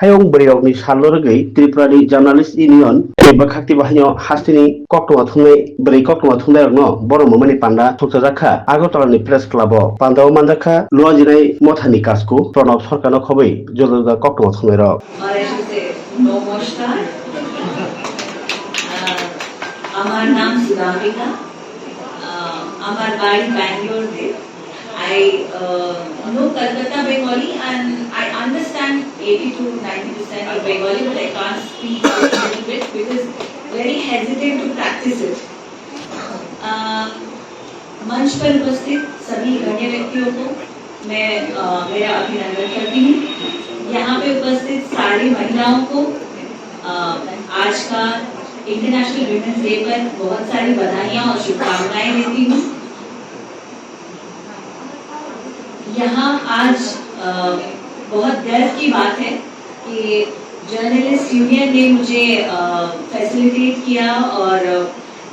Hayong Beriokni Salorgay, Tripurani Journalist Union, Bakakti Bahino Hastini, Kokuma Thunay, Beri Kokuma Thunay no, Boromani Panda, Tokazaka, Agotani Press Club, Pandao Mandaka, Luajine, Motani Casco, Pronop Sorkano Kobe, Joga Kokuma Thunero. নমস্কার, আমার নাম সুদামিকা, আমার বাড়ি ব্যাঙ্গালোরে। I know Kolkata Bengali and I understand 80 to 90% of Bengali, but I can't speak a little bit because very hesitant to practice it. मंच पर उपस्थित सभी गण्य व्यक्तियों को मैं मेरा अभिनंदन करती हूँ। यहाँ पे उपस्थित सारी महिलाओं को आज का इंटरनेशनल विमेंस डे पर बहुत सारी बधाइयाँ और शुभकामनाएं देती हूँ। यहाँ आज बहुत गर्व की बात है कि जर्नलिस्ट यूनियन ने मुझे फैसिलिटेट किया और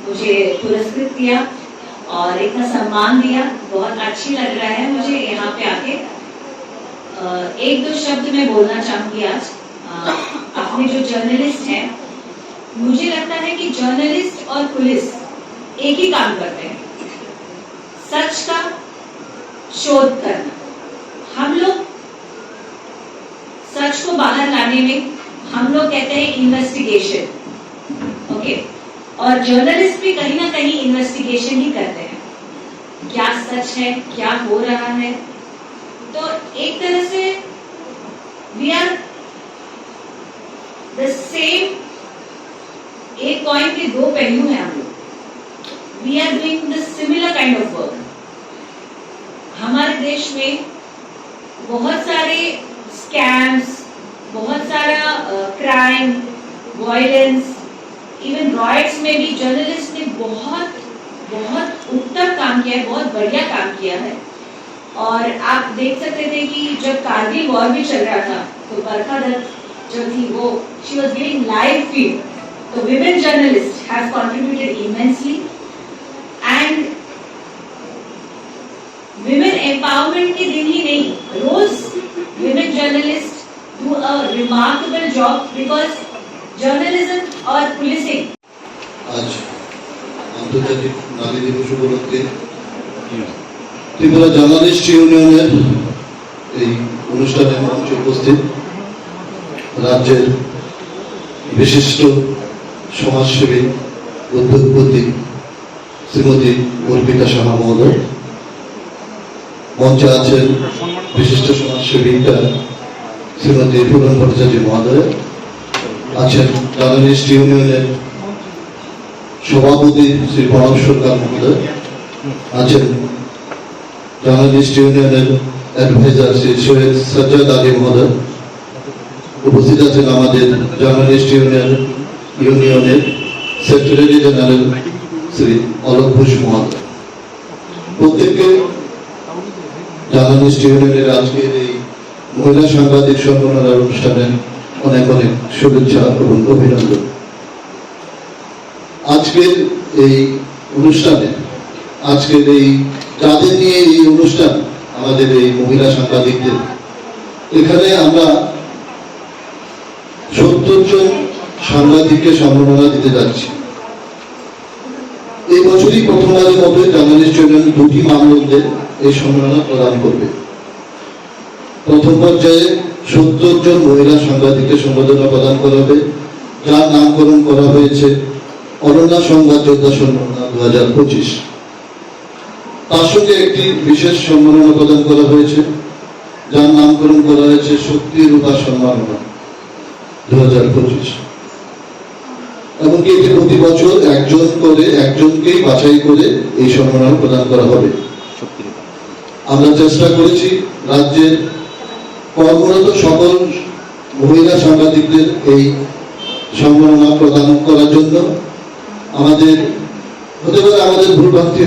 मुझे पुरस्कृत किया और इतना सम्मान दिया। बहुत अच्छी लग रहा है मुझे यहाँ पे आके। एक दो शब्द मैं बोलना चाहूंगी आज। अपने जो जर्नलिस्ट हैं, मुझे लगता है कि जर्नलिस्ट और पुलिस एक ही काम करते हैं, सच का शोध करना। हम लोग सच को बाहर लाने में हम लोग कहते हैं इन्वेस्टिगेशन, ओके, और जर्नलिस्ट भी कहीं ना कहीं इन्वेस्टिगेशन ही करते हैं। क्या सच है, क्या हो रहा है। तो एक तरह से वी आर द सेम, एक कॉइन के दो पहलू हैं हम लोग। We are doing the similar kind of work. हमारे देश में बहुत सारे स्कैम्स, बहुत सारा क्राइम, वायलेंस, इवन रॉयट्स में भी जर्नलिस्ट ने बहुत बहुत उत्तम काम किया है, बहुत बढ़िया काम किया है। और आप देख सकते थे कि जब कारगिल वॉर भी चल रहा था तो बरखा दत्त जो थी वो she was giving live feed. तो women journalist have contributed immensely and women empowerment के दिन ही नहीं, रोज women journalist do a remarkable job because journalism और पुलिसिंग। आज আন্তর্জাতিক নারী দিবস উপলক্ষে ত্রিপুরা জার্নালিস্ট ইউনিয়নের এই অনুষ্ঠানে মঞ্চে উপস্থিত রাজ্যের বিশিষ্ট সমাজসেবী উদ্যোগপতি শ্রীমতী অর্পিতা সাহা মহোদয়, মঞ্চে আছেন বিশিষ্ট সমাজসেবিকা শ্রীমতী ফুলন ভট্টাচার্য মহোদয়, আছেন জার্নালিস্ট ইউনিয়নের সভাপতি শ্রী প্রণব সরকার মহোদয়, আছেন জার্নালিস্ট ইউনিয়নের অ্যাডভাইজার শ্রী সৈয়দ সাজ্জাদ আলী মহোদয়, উপস্থিত আছেন আমাদের জার্নালিস্ট ইউনিয়নের সেক্রেটারি জেনারেল শ্রী অলোক ঘোষ মহোদয়। প্রত্যেককে জার্নালিস্ট ইউনিয়নের আজকের এই মহিলা সাংবাদিক সম্মাননার অনুষ্ঠানে অনেক অনেক শুভেচ্ছা এবং অভিনন্দন। আজকের এই অনুষ্ঠানে, আজকের এই যাদের নিয়ে এই অনুষ্ঠান, আমাদের এই মহিলা সাংবাদিকদের, এখানে আমরা 70 জন সাংবাদিককে সম্মাননা দিতে যাচ্ছি। এই বছরই প্রথমবারের মতো জার্নালিস্ট ইউনিয়ন 2টি মামলাদের এই সম্মাননা প্রদান করবে। প্রথম পর্যায়ে 70 জন মহিলা সাংবাদিককে সম্মাননা প্রদান করা হবে, যার নামকরণ করা হয়েছে অনন্যা সংবাদ যোদ্ধা সম্মাননা 2025। তার সঙ্গে একটি বিশেষ সম্মাননা প্রদান করা হয়েছে, যার নামকরণ করা হয়েছে শক্তি রূপা সম্মাননা 2025। এমনকি এটি প্রতি বছর একজনকেই বাছাই করে এই সম্মাননা প্রদান করা হবে। আমরা চেষ্টা করেছি রাজ্যের কর্মরত সকল মহিলা সাংবাদিকদের এই সম্মাননা প্রদান করার জন্য। আমাদের হতে পারে আমাদের ভুলভ্রান্তি